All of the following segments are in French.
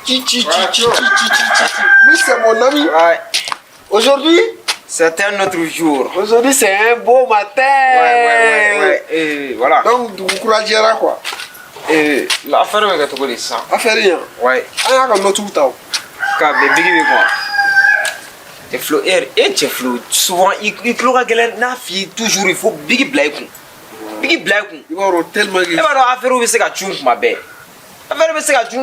Lui, c'est mon ami. Ouais. Aujourd'hui, c'est un autre jour. Aujourd'hui, c'est un beau matin. Ouais. Et voilà. Donc, vous couragez quoi. Et l'affaire est que tu ça. Affaire rien. Ouais. Ah, comme notre temps. Car bébé quoi. Et flow et tu flow souvent il clora gelen na fi toujours il faut big black. Big black. Il va avoir tellement de. Et voilà affaire où c'est que tu ma belle. Affaire où c'est que tu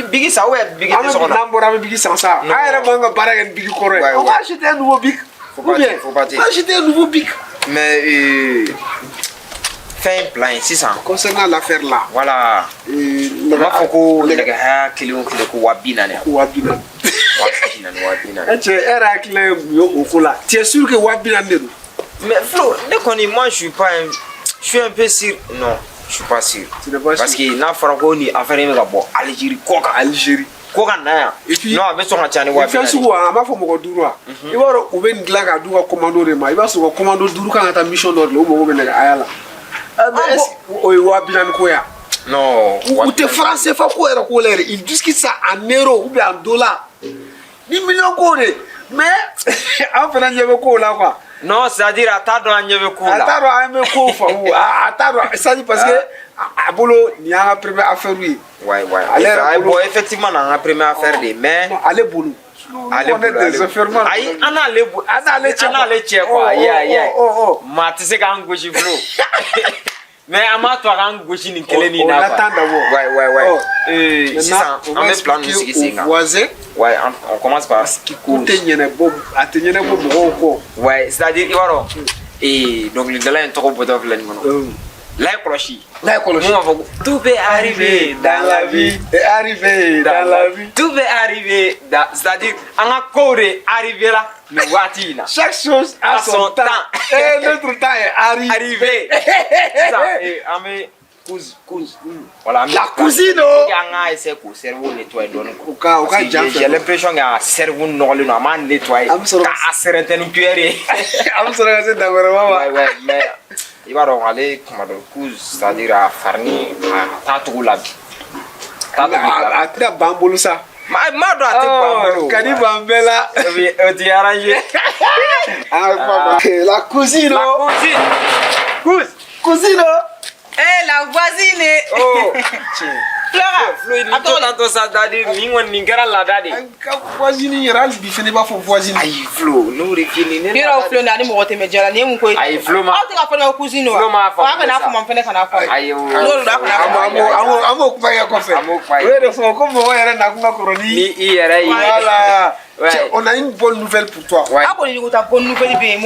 big ça ouais big de son. Ah, mais big sans ça. Ah, il manga barag big correct. On va acheter un nouveau big. Faut pas dire. Acheter un nouveau big. Mais fin plein 600 concernant l'affaire là. Voilà. Le mafoko les gars kilo ko wabina ne. Wabina. Tu es sûr que Wabina n'est pas. Mais Flo, moi je suis un peu sûr. Non, je suis pas sûr. Parce que n'a franco affaire est bon. Algérie. Quoi na. Et puis non, avec son chane Wabina. Il fait souvent ma femme ko dura. Il va au ben glaga dura commando de ma. Il va sur commando dura quand ta mission d'ordre le mo ben ayala. Mais Wabina ko ya. Non. Ou te français fa ko era ko l'air. Ils disent ça en euros ou bien en dollars. 10 millions de mais en faisant un peu là quoi. Non, c'est-à-dire à ta droite, il y avait quoi là. À ta droite, il y avait quoi. À ta droite, ça dit parce que à Bolo, il y a une première affaire oui. Ouais. Bon, effectivement, on a une première affaire des mais. Allez Bolo. Allez des enfermements. Aïe, on a les tchèques quoi. Oh. Ma tu sais quand gauche Flo. Mais à ma toi quand gauche ni kele ni na. On attend d'abord. Ouais. C'est ça. On met plan musique ici. Voisin. Ouais, on commence par ce qui coûte. Ouais, c'est-à-dire, voilà. Et donc, le délai est trop beau dans le monde. La cloche. Tout peut arriver dans la vie. Tout peut arriver. C'est-à-dire, on a coré arriver là. Mais voici là. Chaque chose a son temps. Et notre temps est arrivé. C'est ça. Et on met. Voilà, la cousine. J'ai l'impression qu'il y a un cerveau normal à nettoyer. À certaines cuillères. Ouais, mais il va aller comme un cousin, c'est-à-dire à farni, à tout la vie. À très bambou ça. Kadi Bambela. Tu as arrangé. La cousine. Cousine. Eh, la voisine. Oh. Flora. Attends, ça daddy, ni ngara la daddy. Voisine ira bi fene ba fo voisine. Ay Flo, no refini ne. Nira Flo na ni mo wote me jara ni mu ko. Ay Flo ma. Aw te ka fona cousine wa. Wa ka na fo mo fene kana fo. Ay o. No da ka amo ku ya ko fe. We de fo ko mo yere na ku macaroni. Ni yere yi. Voilà. On a une bonne nouvelle pour toi. Ah bon, il y a une bonne nouvelle bien.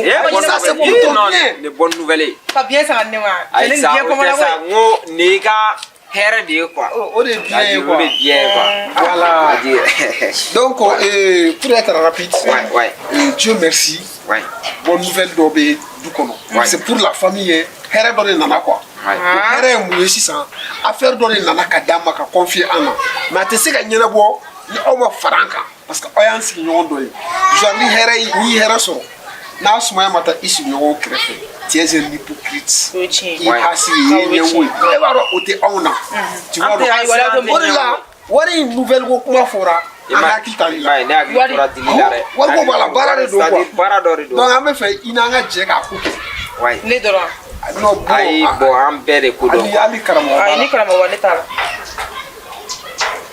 Ça c'est pour ton bien. Une bonne nouvelle. Pas bien ça ne va. Ay ça comment la ça ngo nega here de quoi. On est bien quoi. On est bien quoi. Voilà. Donc pour être rapide. Ouais. Dieu merci. Ouais. Bonne nouvelle d'Obé du Kono. C'est pour la famille here donné nana quoi. Here mu yesi ça. Affaire donné nana kadama ka confier ana. Mais tu sais que nyana bo ni o ma franka parce que oyan si nyon doy. Genre ni here so. Na suma mata isi nyon krefe. Tu es un hypocrite. Il a si tu vois une nouvelle comment fera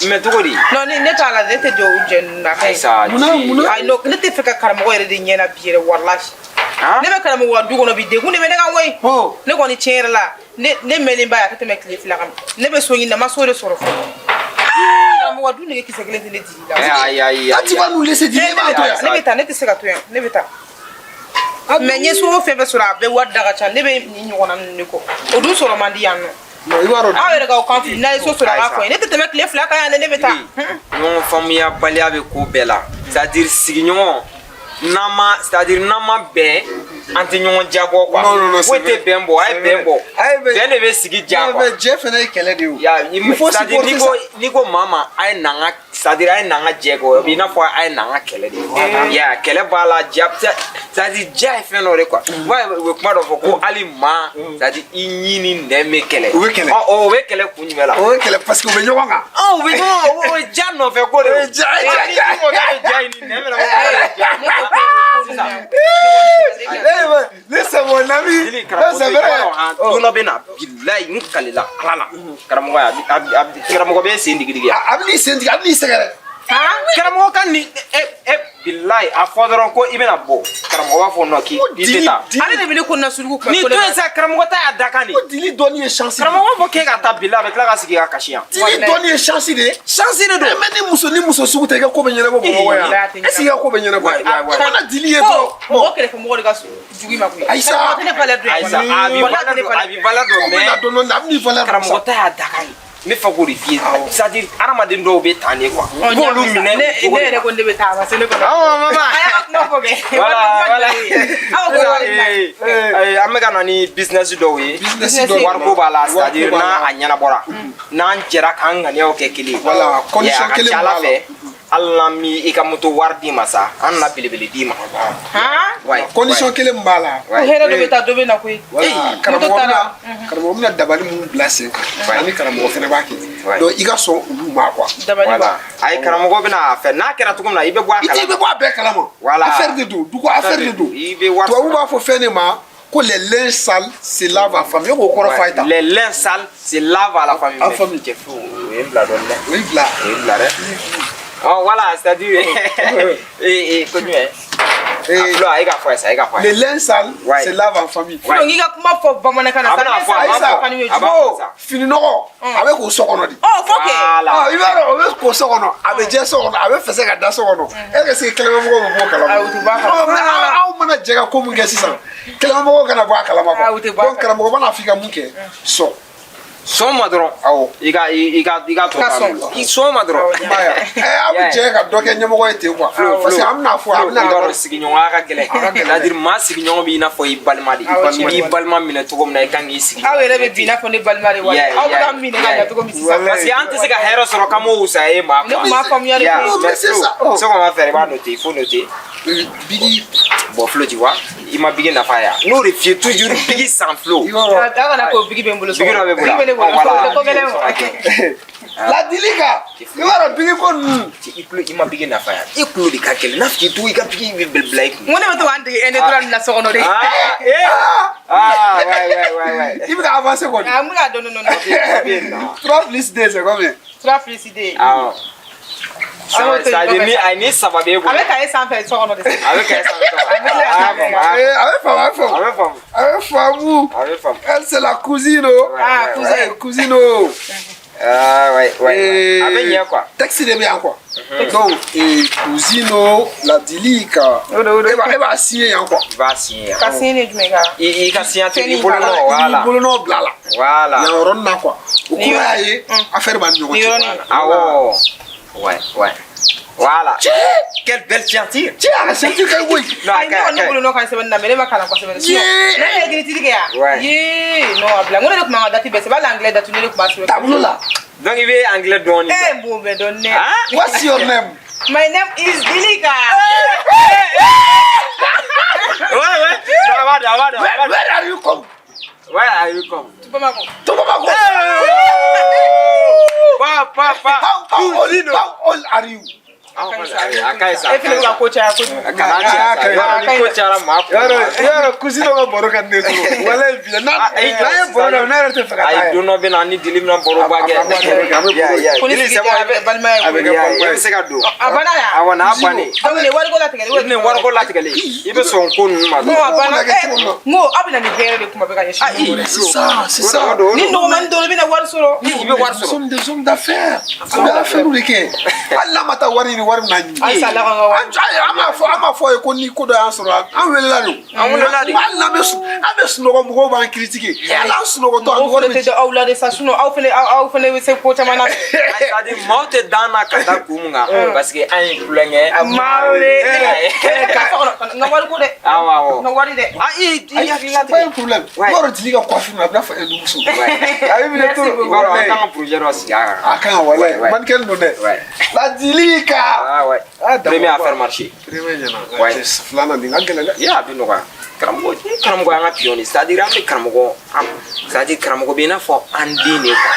mais tu dis non ne ta la ne te do jen na kai ai no ne te feka karamogo yere de nyena biere wallahi ne be karamogo wa dugo no bi de ne be ne ga way ne ko ni chere la ne meli ba ya te me clip la kam ne be so yin na ma so de soro fo karamogo du ne ke sekele ne di la ai tu vas nous laisser dire ne be ta ne te seka to ne be ta mais nye so fe be so la be wadda ga chan ne be ni nyona ne ko o du soro mandi yanno non il va rendre ah il ga conflit na so so la ko ne te me clip la ka ne be ta non famille a bali avec ko bela c'est-à-dire signon nama c'est-à-dire nama be anti ɲɔgɔn jabɔ quoi foyi tɛ bɛn bɔ a ye bɛn bɔ bɛn de bɛ sigi ja quoi Jɛ fana ye kɛlɛ de ye o. c'est-à-dire n'i ko maa ma a ye n'an ka c'est-à-dire a ye n'an ka jɛ kɔ i n'a fɔ a ye n'an ka kɛlɛ de ye kɛlɛ b'a la ja c'est-à-dire ja ye fɛn dɔ de quoi u bɛ kuma dɔ fɔ ko hali maa c'est-à-dire i ɲi ni nɛn bɛ kɛlɛ u bɛ kɛlɛ o bɛ kɛlɛ kun jumɛn la o ye kɛlɛ parce que u bɛ ɲɔgɔn kan u bɛ ɲɔgɔn kan o ye ja nɔfɛ ko de ye ja ne c'est mon ami c'est vrai don dɔ bɛ na bilayi n kalila ala la karamɔgɔ bɛ sen digi digi a bɛ n'i sen tigɛ a bɛ n'i sɛgɛrɛ karamɔgɔ ka nin bilayi a fɔ dɔrɔn ko i bɛna bɔ karamɔgɔ b'a fɔ non k'i tɛ taa ale de bɛ ne ko na suruku kuma ni to yen sa karamɔgɔ ta y'a da kan de ko dili dɔɔni ye chance karamɔgɔ b'a fɔ k'e ka taa bilayi a bɛ tila ka sigi ka kasi yan dili dɔɔni ye chance de ye chance de don mais ni muso sugu tɛ i ka ko bɛ ɲɛnabɔ bamakɔ yan est ce que i ka ko bɛ ɲɛnabɔ a kana dili ye dɔrɔn mɔgɔ kɛrɛfɛ mɔgɔ de ka jugu i ma koyi ayisa a bɛ valeur dɔn mais karamɔgɔ ta y'a da kan de n bɛ fɛ k'o de f'i ye c'est-à-dire hadamaden dɔw bɛ tan de quoi i b'olu minɛ ne yɛrɛ ko ne bɛ taa a ma se ne kɔnɔ mama a y'a ka kuma fɔ kɛ voilà an bɛ ka na ni business dɔw ye wariko b'a la c'est-à-dire n'a ɲɛnabɔra n'an jɛra k'an ŋaniyaw kɛ kelen ye voilà condition kelen b'a la hali n'an mi i ka moto wari d'i ma sa an na belebele d'i ma condition kelen b'a la ko hɛrɛ dɔ bɛ taa dɔ bɛ na koyi karamɔgɔ bɛna dabali minnu bila sen kan ani karamɔgɔ fana b'a kɛ donc i ka sɔn olu ma quoi a ye karamɔgɔ bɛna fɛ n'a kɛra cogo min na i bɛ bɔ a kalama i bɛ bɔ a bɛɛ kalama affaire de don dugu affaire de don tubabu b'a fɔ fɛn de ma ko les linges sales se lavent en famille ko kɔrɔ f'a ye tan les linges sales se lavent à la famille en famille cɛ fo o ye n bila dɔɔni dɛ o y'i bila dɛ voilà c'est-à-dire ko jumɛn a ye ka fɔ ye sa a ye ka fɔ les linges sales se lavent en famille donc i ka kuma fɔ bamanankan na fini nɔgɔ a bɛ k'o so kɔnɔ de fɔ kɛ i b'a dɔn o bɛ k'o so kɔnɔ a bɛ jɛ so kɔnɔ a bɛ fɛsɛ ka da so kɔnɔ est ce que kɛlɛmamɔgɔw bɛ bɔ o kalama aw mana jɛ ka ko min kɛ sisan kɛlɛmamɔgɔw kana bɔ a kalama quoi donc karamɔgɔ mana f'i ka mun kɛ sɔn sɔn ma dɔrɔn i ka to k'a bolo sɔn ma dɔrɔn aw bɛ jɛ ka dɔ kɛ ɲɛmɔgɔ ye ten quoi parce que an bɛna fɔ a bɛna yɔrɔ sigiɲɔgɔnya ka gɛlɛn c'est-à-dire maa sigiɲɔgɔn b'i n'a fɔ i balima de i b'i balima minɛ cogo min na i kan k'i sigi aw yɛrɛ bɛ bi i n'a fɔ ne balima de wa aw bɛ ka minɛ ka ɲɛ cogo min sisan parce que an tɛ se ka hɛrɛ sɔrɔ k'an m'o wusaya e ma ne kun m'a faamuya de ce qu'on va faire i b'a noter il faut noter bigi bon Flo tu vois i ma bigi nafa ya n'o de f'i ye toujours bigi sans Flo a kana ko bigi bɛ n bolo bigi dɔ bɛ bolo ladilika i b'a dɔn bigi ko ninnu i ma bigi nafa ya i kulo de ka gɛlɛn n'a f'i to i ka bigi bɛ bila i kun n ko ne bɛ to k'an dege indépendant nin na so kɔnɔ de i bɛ ka avancer kɔni n bɛ ka dɔn 3 plus 2 c'est combien 3 plus 2 c'est-à-dire ni a ni saba b'e bolo a bɛ kaye sanfɛ so kɔnɔ de a bɛ kaye sanfɛ a bɛ faamu elle c'est la cousine cousine ouais a bɛ ɲɛ quoi texte de bɛ yan quoi donc cousine ladilika e b'a signer yan quoi i b'a signer yan ka signer ni jumɛn kan i ka signature i bolonɔ voilà i bolonɔ bila la voilà yan yɔrɔnin na quoi o kɔrɔ y'a ye affaire b'a ni ɲɔgɔn cɛ awɔ ouais voilà quelle belle ceinture la ceinture ka koyi ayi ne kɔni ne bolonɔ kan sɛbɛnni na mais ne ma kalan kosɛbɛ sinon ne ye écriture kɛ yan yee non a bila n ko ne de tun b'an ka date bɛɛ sɛbɛn hali anglais date ne de tun b'a sɛbɛn tableau la donc i bɛ anglais dɔɔni n b'o bɛɛ dɔn ne what's your name my name is Dilika ouais where are you come Tupamako how old are you Efile ko cha ko yaro kusino ko boro kan ne wala bila na ay boro na na te faka ay do no be na ni dilim na boro ba ge police se wa balma ya se ka do abana ya awana abani ne war ko la tegale ne war ko la tegale ibe son ko nu ma no abana ngo abina ni bere de kuma be ka yeshi c'est ça ni no man do bina war soro ni ibe war soro sont des hommes d'affaires ou de ke Allah mata wari wari na ni Ay sala ko ama fo ko ni ko do ansoro an wela no mal na be sunogo mo ba critiquer ala sunogo to an wori te awla de sa suno aw fele we se ko tamana c'est dire monte dans na kata kumunga parce que an influencer amale no wari ko de waaw no wari de pas un problème woro diliga ko fi na bla fa edu muso ay mi le to waro an projet ro siga akan wala man kel no de la dilika ouais premier à faire marcher premier yana flana dinga gele ya bi no ka karamogo anga pioni c'est-à-dire ame karamogo c'est-à-dire karamogo bena fo andine ko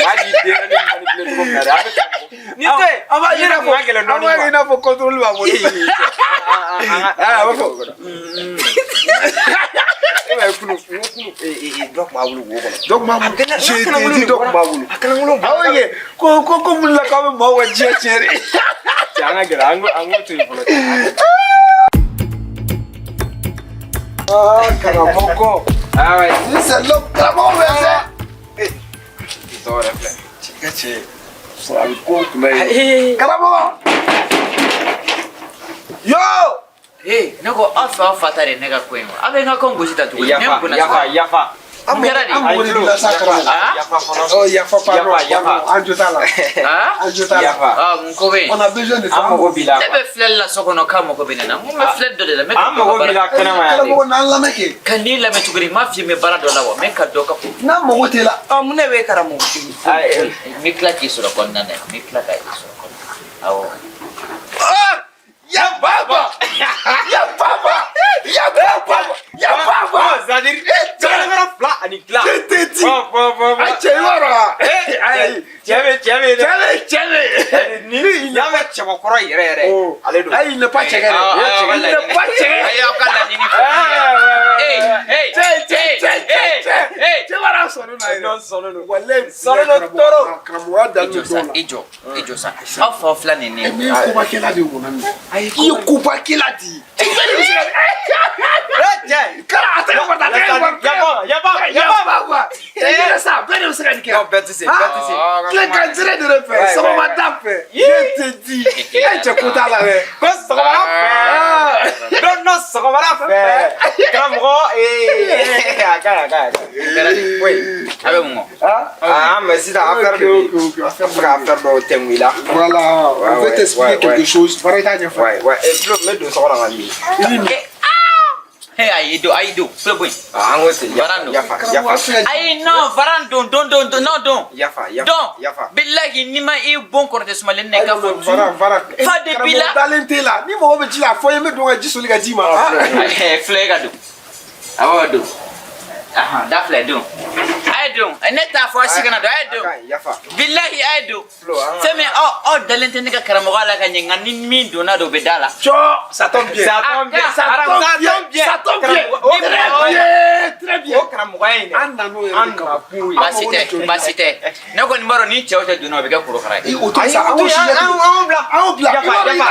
maji de ni manipulate ko kare ame karamogo ni te aba yira mo ngele no ni ina fo control ba mo ba fo dok ma wulu wo dok ma je te dok ma wulu akana ngulo awoye ko mun la ka ma wa je chere janga gara ango tu folo karamogo ouais c'est le karamogo c'est to refle che so al ko mais karamogo yo nako afa tare nega kwema abe ngako ngusita tu yafa amera di amuri la sakra oh yafa pardon anjotala yafa mkobe on a besoin de ça amogo bila tebe flel la sokono kamo ko benena mo me flel do de la me amogo bila kana ma karamogo nan la meke kanila me tugri ma fi me barado la wa me ka do ka na mo wotela mune we karamogo ay mi klaki so ko nane mi klaka so ko awo ya baba c'est-à-dire tu fla ani cla je te dis ay chewara ay cheme ni ya me chemo koro ire ale do ay ne pas checker il ne pas checker ay akala nini hey chewara sonu na non solo no wale solo no toro karamogo dalu ijo sa afa flani ni mi ko ba kela de wona mi ay ko ba kela di Cara, até agora tá ça, belle ça dit. Non, bêtise. Les candidates de repère, ça va taper. Je te dis, tu écoutes là. Quoi ça va faire? Non, ça va faire. Karamogo oui. abe mo Mais c'est affaire de thème là. Voilà, on va t'expliquer quelque chose. Ouais. Et puis le mettre de ça dans la vie. hey aido fleboy Ango c'est Varando. yafa. ay no varando don Yafa. billahi nima e bon korte sumalen ne ka fo Vara. fa de bila Talente là, ni mo be jila fo yeme do ga jisoli ga jima. flega do awado aha da fle do ay do neta fo sigana do ay do Yafa. billahi ay do femi o dalente ne ka karamogo ala ka nyenga ni min do na do bedala Cho, ça tombe bien. Très bien. O karamogo ine. Anda puyi. basite ne ko nimaro ni chewte do no be ka kuro kara Et autant ça, on bla.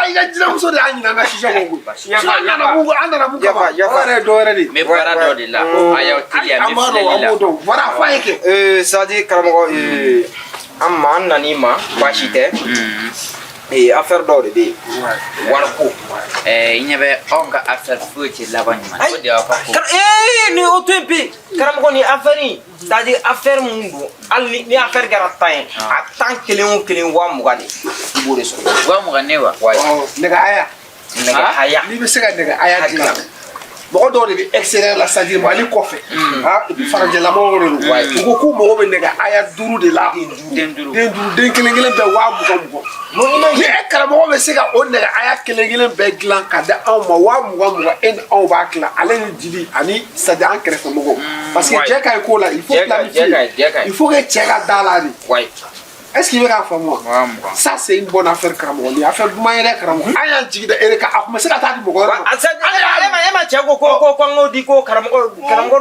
Il a dit la so de ani na shisha gogo. Yafa. me bara do de la ayaw tilia me flela Voilà, fa yeke. Ça dit karamogo amma nanima bashite. Et affaire d'or de warko. inyebe onga after futi labani man ko de ko Ni otempe karamogo ni affaire ni c'est-à-dire affaire mundu alni ni affaire garatain atan kelen wa mugani ibore so wa mo ganewa Nega aya. haya Ni be se ga nega aya dina. Mɔgɔ dɔw de bɛ extérieur la c'est-à-dire mali kɔfɛ farajɛla mɔgɔw de don u ko k'u mago bɛ nɛgɛ aya 5 de la den kelen bɛɛ 20,000 ni e karamɔgɔ bɛ se ka o nɛgɛ aya kelen bɛɛ dilan ka di anw ma 20,000 e ni anw b'a dilan ale ni dili ani c'est-à-dire an kɛrɛfɛ mɔgɔw parce que cɛ ka ɲi ko la il faut planifier il faut que cɛ ka da la de. Est-ce qu'il veut faire moi? Ça c'est une bonne affaire karamogo. Ni affaire du moyen karamogo. Aya jigida ereka akuma se ka ta di mogo. Ema chego ko ngodi ko karamogo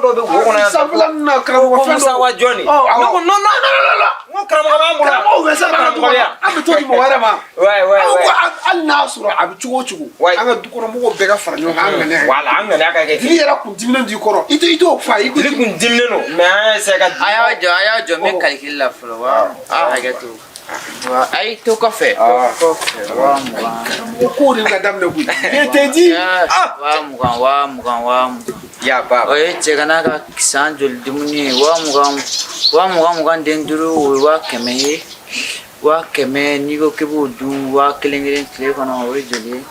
do be wo na. Sabula na karamogo fa sa wa Johnny. No karamogo ma mbula. Karamogo se karamogo. Abi to di mo wara ma. Ouais. Al nasura abi chugo. Anga du kono mogo be ka fara nyo anga ne. Wala anga ne aka ke. Dili era kun dimina di koro. Ito fa iko. Dili kun dimina no. Mais se ka ayaw jo me calcul la flo wa haga to Aïe, tout café. Beaucoup de madame le goût. Je t'ai dit. Ya baba. Oye, chegana kisan jol dimuni wa mugan denduru wa keme ni go kebu du wa kelengeren tle kono o joli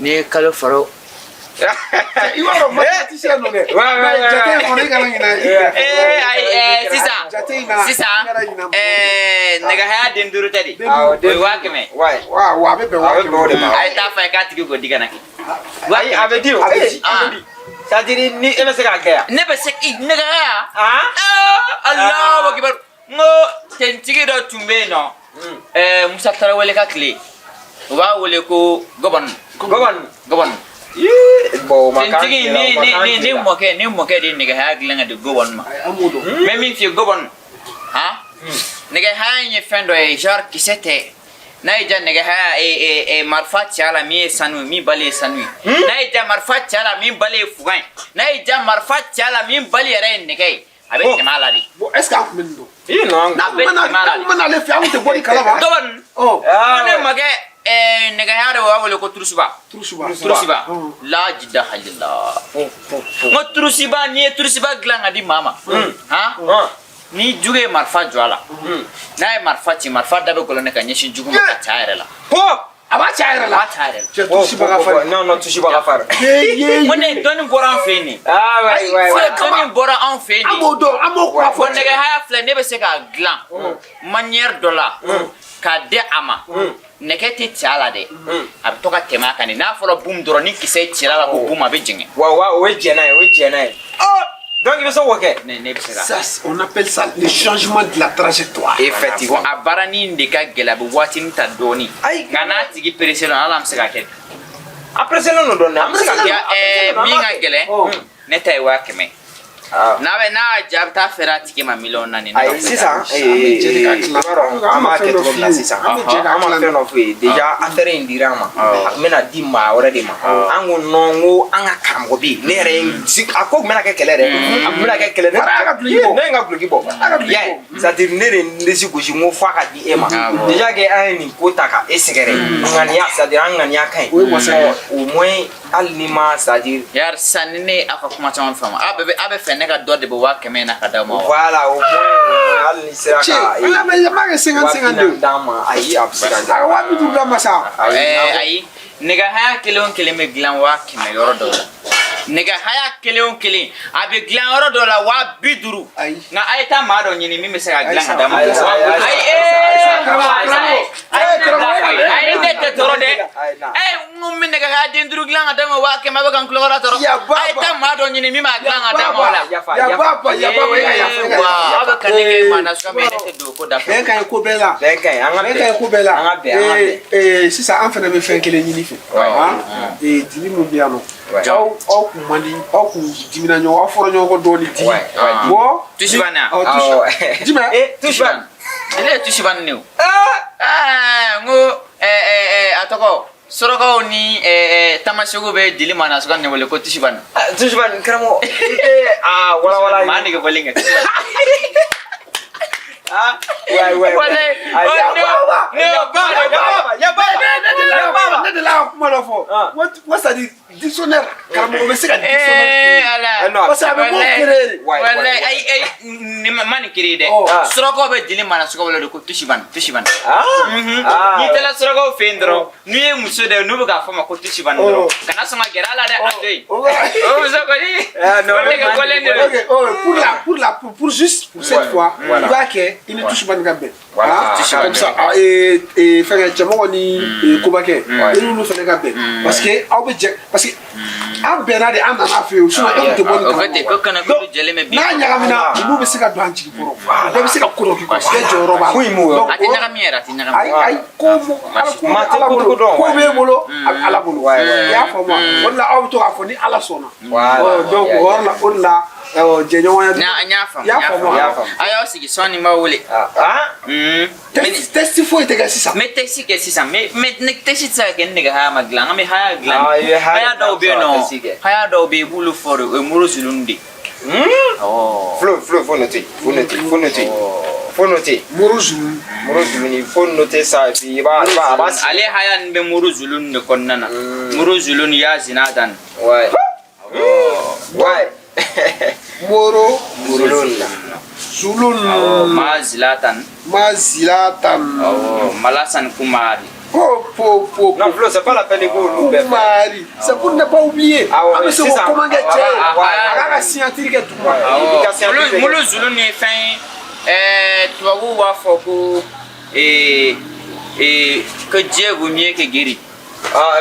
ni kalo faro. Iwaro mathématicien no ne. Jate on est galang ina. Sisa. Nega ha denduru tadi. Wa keme. Wa be wa keme. Ai ta fa ka tigi go diga naki. Wa abedio. C'est-à-dire ni ebe se ka kaya. Ne be se nega ha. Allah akbar. Ngo tentigi do tumbe no. Musa Tarawele ka kile. Wa wole ko gobon. Bo maka. Tentigi ni moke de nega ha glenga de gobon ma. Amudo. Même if you gobon. Ha? Nega ha ni fendo e jar kisete. Naija nega ha marfat chala mi sanu mi bale sanu. Naija marfat chala mi bale fugan. Naija marfat chala mi bale re nega. Avec maladi. Bon, est-ce qu'on peut nous? Non. Avec maladi. On a les faire on te body kalaba. Gobon. Oh. Ne mage nega ha wa wole ko turusuba. Trusiba. La jidda halillah. Mo turusiba ni turusiba glanga di mama. Ha? Ni juge marfa jwala. Na marfa dabe golone ka nyeshi jugu ma ka chaire la. Aba chaire la. Trusiba ka fa. Non, tusiba ka fa. Mone doni bora feni. Doni bora en feni. Amo kwa Fo nega haya fle ne be se ka glan. Manière dollar. Ka de ama. Neketi chala de. Ab to ka tema kan na folo boom doro ni kise tira la ko boom abe jinge. Wa we jena. Donc il veut ça woké. Ça on appelle ça le changement de la trajectoire. Effectivement, abarani ndika gela bu watin ta doni. Ngana tigi preselo alam se ka ket. Après cela nous donne. Minga gele. Neta wa keme. Nawe na jabta ferati ke ma million nani na. C'est ça. Ama ke to la c'est ça. Ama fe no fe déjà affaire indirama. Mena dimma already ma. Angu nongo anga kamgo bi. Nere akok mena ke kelere. Amena ke kelere. Nenga bloki bo. Ya, ça dire nere ndesi ko jimo fa ka di ema. Déjà ke an ni kota ka esegere. Ngania ça dire ngania kai. Au moins alnima ça dire yar sanne aka kuma tan fama. Abe fe nega do de bo wa keme na ka dawo. Voilà, au moins alni sera ka. Ala me ma 50 dama ayi absira. Wa bi du dama sa. Ayi nega haya kilon kilime glan wa keme yoro do. Nega haya kilon kilin abe glan yoro do la wa biduru. Na ayta ma do nyini mi se ka glan dama. Ai ne toro de. Ngummi nega ha dinduru glan dama wa keme ba kan klora toro. Ayta ma do nyini mi ma glan dama wala. Ya baba ya. Wa aba kanege mana so me ne do ko da. Ben kan ko bela. Si ça en fait de faire que les nini fait. Et dimi mo biano. Jaw o ku mandi o ku dimina nyo o foro nyo ko do ni di. Bo tushibana. Dima tushibana. Ele tushibana ne. Ngo atoko soroko ni tamashugo be dili mana so kan ne wole ko tushibana. Tushibana kramo. Wala mani ke bolinga. What's that dictionnaire? Karamogo be se ka dictionnaire. Non. What's that be créer? Wala ai ni mani créer de. Soroko be dili mana so ko wole ko tushibana. Ni tela soroko fendro. Ni e muso de no be ka fama ko tushibana do. Kana so ma gerala de adoi. So ko ni pour juste pour cette fois, il va que il ne touche pas de gabe. Comme ça et faire jamono ni kobake. Il nous fait gabe parce que am benade am na fe o so e to bon ko kana ko jele me bi na nyagamina mu be se ka do anchi ko do be se ka ko ko se joro ba ati nyagamiera ay ko ko be bolo ala bolo ya fo mo wala aw to afo ni ala sona donc wala ayo sigi soni mawule testi foi te gasi sa me testi ke sisa me testi sa ke nega ha maglan me ha glan haya do be no haya do be bulu for e muru zulundi flo noti faut noter. Muru Zulu. Muru Zulu, il faut noter ça. Et puis, il va allez, Hayan, mais Muru Zulu ne connaît pas. Muru Zulu, il y a Zinadan. Ouais. Ouais. Moro Zulun. Mazilatan. Malasan Kumari. Non, Flo, c'est pas la peine de go. Kumari. C'est pour ne pas oublier. Ah ouais, c'est ça. Comment gagner scientifique tout le Muru Zulu n'est fin. Tu vas voir Foko et que Dieu vous mieux que guéri.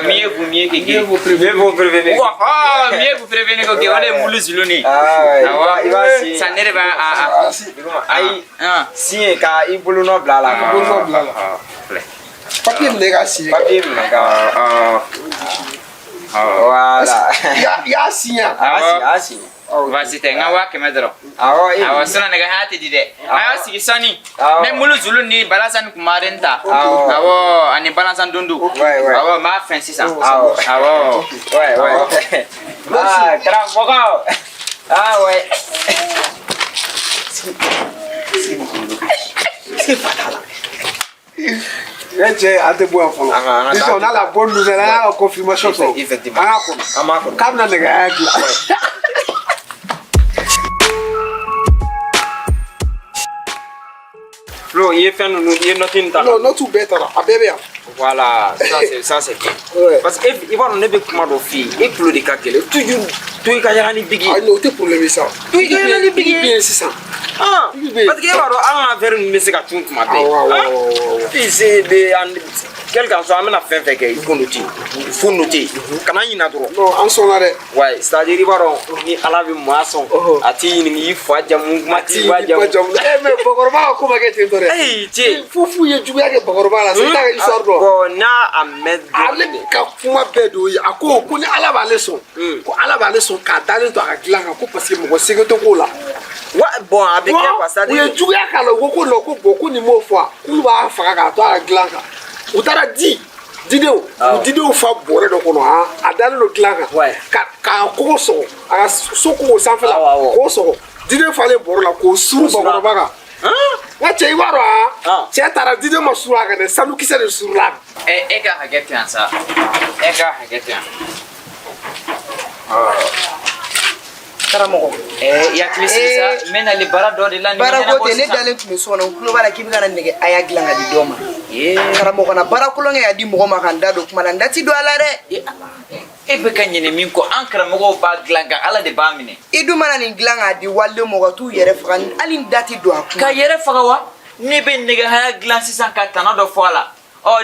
Mieux vous mieux que guéri. Vous prévenez. Mieux vous prévenez que guéri. On est Muru Zulu né. Il va si. Ça n'arrive pas à. Si et quand il boule non blala. papier négocié. Papier négocié. Voilà. Il y a signé. Ah si. Vas-y, t'es un wa kemedro. Ah ouais. Sona nega hati dide. Si sani. Mais Muru Zulu ni balasan kumarenta. Ani balasan dundu. Ouais. Ma fin 600. Ouais. Karamogo. Ah ouais. C'est fatal. On a la bonne nouvelle, la confirmation. Effectivement. Flo, il est fait nous dire notre non, not too better. Voilà, ça c'est bien. Parce que il va nous ne comment de fille et plus de calcul toujours tout il y a ni bigi. Ah non, c'est pour le ça. Tout il y a ni bigi. C'est ça. Ah, parce que il va en faire une musique à tout matin. C'est des quelqu'un soit amena fait que il faut noter. Kana ina dro. Non, en son arrêt. Ouais, c'est-à-dire il va ni ala bi moisson. Ati ni fa jamu mati wa jamu. Mais Bogorba comment que tu es? Eh, tu Fufu ye juya ke Bogorba la, c'est ta histoire do. Bon, na Ahmed. Ale ka kuma bedo ya ako ko ni ala ba leçon. Ko ala ba leçon ka dalin to akila ko parce que mo sege to ko la. Ouais, bon, avec quoi ça dit? Ye juya ka lo ko lo ko beaucoup ni mo fois. Ku ba fa ka to akila ka. Utara di Dideo fa bore do kono a dal lo glanga ka ko so a so ko san fela ko so Dideo fa le bore la ko suru ba baga wa che iwaro che tara Dideo ma suru aga de sanu kise de suru la Eka hagetan sa Eka hagetan Karamogo ya klisa mena le bara do de la ni bara ko ne dalen tumi so na kulo bara kimi kana nege aya glanga di doma Karamogo na bara kulo nge adi mo ma kan dado kuma nan dati do ala re e be kanyene min ko an Karamogo ba glanga ala de ba mine idu mana ni glanga di walle mo ga tu yere fakan alin dati do ka yere fagawa ne be nege haya glansi san ka tana do fola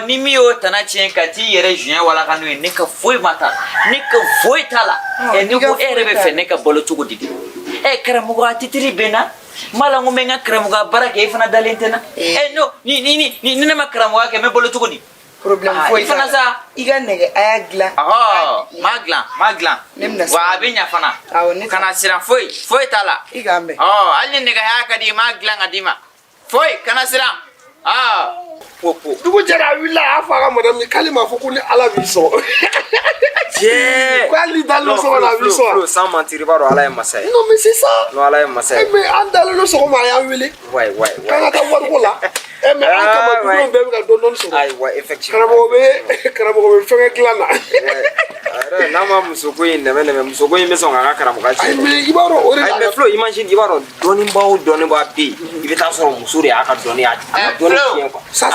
ni mi o tana cien ka ti yere juin wala kanu ne ka foi mata ne ka foi tala ni ko erebe fe ne ka bolo tugo didi Karamogo atitiri bena mala ngumenga Karamogo baraka ifana dalentena no ni ne ma Karamogo ke me bolo tugo di problem foi ifana sa iga nege aya gla maglan wa abinya fana kana siran foi tala iga ambe alin nega haka di maglan adima foi kana siran popo dugo jara willa afa ga madame kalima foko ni ala biso kwali dalo so na biso Flo sans mentir baro ala masai non mais c'est ça no ala masai mais andalo no so ma ya wili ouais kana ta war ko la mais an ka ma do be ga do non so ouais effectivement Karamogo be fenga klana ara na ma musoko yin na me musoko yin me so ga Karamogo ay mais ibaro ore mais Flo imagine ibaro doni ba bi ibe ta so musuri aka doni a doni kien quoi ça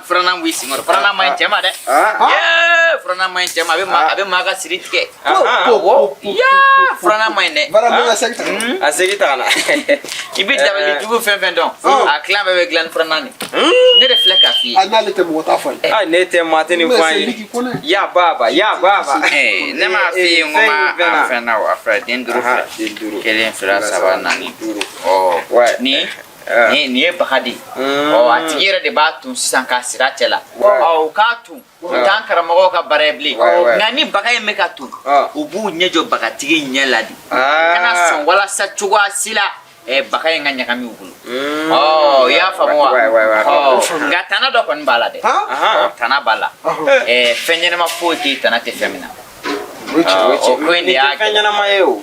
Franam wisi ngor franam main jama de franam main jama abe maga siritke franam main de asegi tana ibi dabali jugo fen don aklan bebe glan franani ne de flek afi anale te mo ta fa ne te mateni fani ya baba ne ma fi ngoma afena wa afra denduru kelen fra sabanani ni bakadi atira de batun sisan ka siratela katu tan Karamogo ka barebli ngani bakay mekatu ubu nyejo bakatigi nyeladi kana son wala sa chugwa sila baka ye nga ɲagami u bolo oh i y'a faamu wa nka tana dɔ kɔni b'a la dɛ tana b'a la fɛn ɲɛnama foyi tɛ tana tɛ fɛn min na o ko in de y'a fɛn ɲɛnama ye o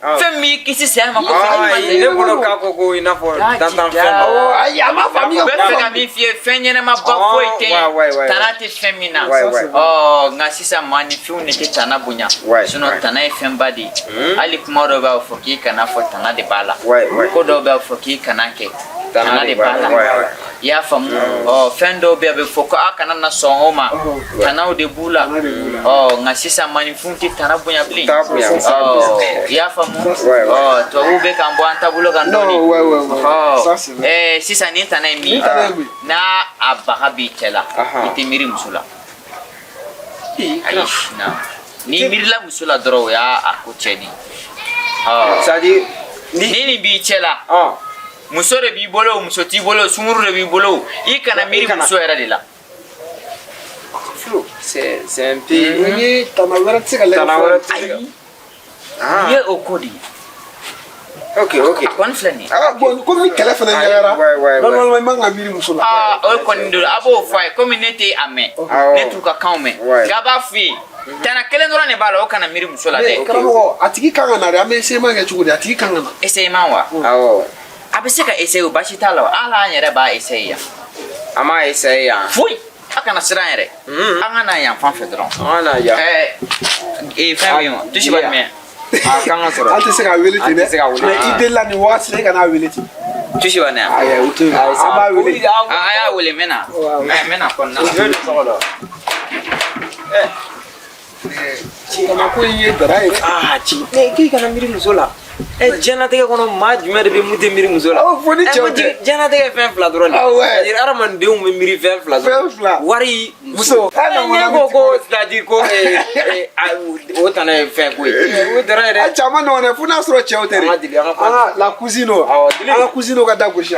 fɛn min kisi saya ma ko fɛn ɲɛnama ye ne bolo k'a ko ko i n'a fɔ dantan fɛn dɔ ayi a ma faamuya u bɛ fɛ ka min f'i ye fɛn ɲɛnama ba foyi tɛ yen tana tɛ fɛn min na nka sisan maanifɛnw de tɛ tana bonya sinon tana ye fɛnba de ye hali kuma dɔw b'a fɔ k'i kana fɔ tana de b'a la ko dɔw b'a fɔ k'i kana kɛ tana de b'a la i y'a faamu fɛn dɔw bɛ yen a bɛ fɔ ko a kana na sɔn o ma tanaw de b'u la nka sisan maanifɛnw tɛ tana bonya bilen i y'a faamu tubabuw bɛ k'an bɔ an taabolo kan dɔɔni sisan nin tana ye min n'a a baga b'i cɛ la i tɛ miiri muso la ayi n'i miirila muso la dɔrɔn o y'a ko tiɲɛni c'est-à-dire ni nin b'i cɛ la muso de b'i bolo muso t'i bolo sunkuru de b'i bolo i kana miiri muso yɛrɛ de la c'est un peu ni tana wɛrɛ tɛ se ka lajɛ ayi nin ye o ko de ye ok a kɔni filɛ nin ye bon komi kɛlɛ fana ɲagara normalement i man ka miiri muso la o kɔni don a b'o fɔ a ye komi ne tɛ a mɛn ne t'u ka kanw mɛn nka a b'a f'i ye tana kelen dɔrɔn de b'a la o kana miiri muso la dɛ karamɔgɔ a tigi kan ka na dɛ an bɛ essayement kɛ cogo di a tigi kan ka na essayement wa awɔ a bɛ se ka essayer o baasi t'a la wa hali an yɛrɛ b'a essayer yan an m'a essayer yan foyi a kana siran yɛrɛ an ka na yan fan fɛ dɔrɔn an ka na yan fɛn bɛ yen o dusu b'a mɛn a kan ka sɔrɔ an tɛ se ka wele ten dɛ mais i delila nin wagati la i kana wele ten dusu b'a yan ayi o to yen an b'a wele a y'a wele n bɛ na n bɛ na kɔnɔna la kama ko in ye dara ye dɛ ci k'i kana miiri muso la diɲɛlatigɛ kɔnɔ maa jumɛn de bɛ mun tɛ miiri muso la fo ni cɛw tɛ diɲɛlatigɛ fɛn fila dɔrɔn de c'est-à-dire hadamadenw bɛ miiri fɛn fila dɔrɔn wari muso ne ko ko c'est-à-dire ko o tana ye fɛn ko ye o dara yɛrɛ a caman nɔgɔn dɛ fo n'a sɔrɔ cɛw tɛ de la cousine an ka cousine ka da gosi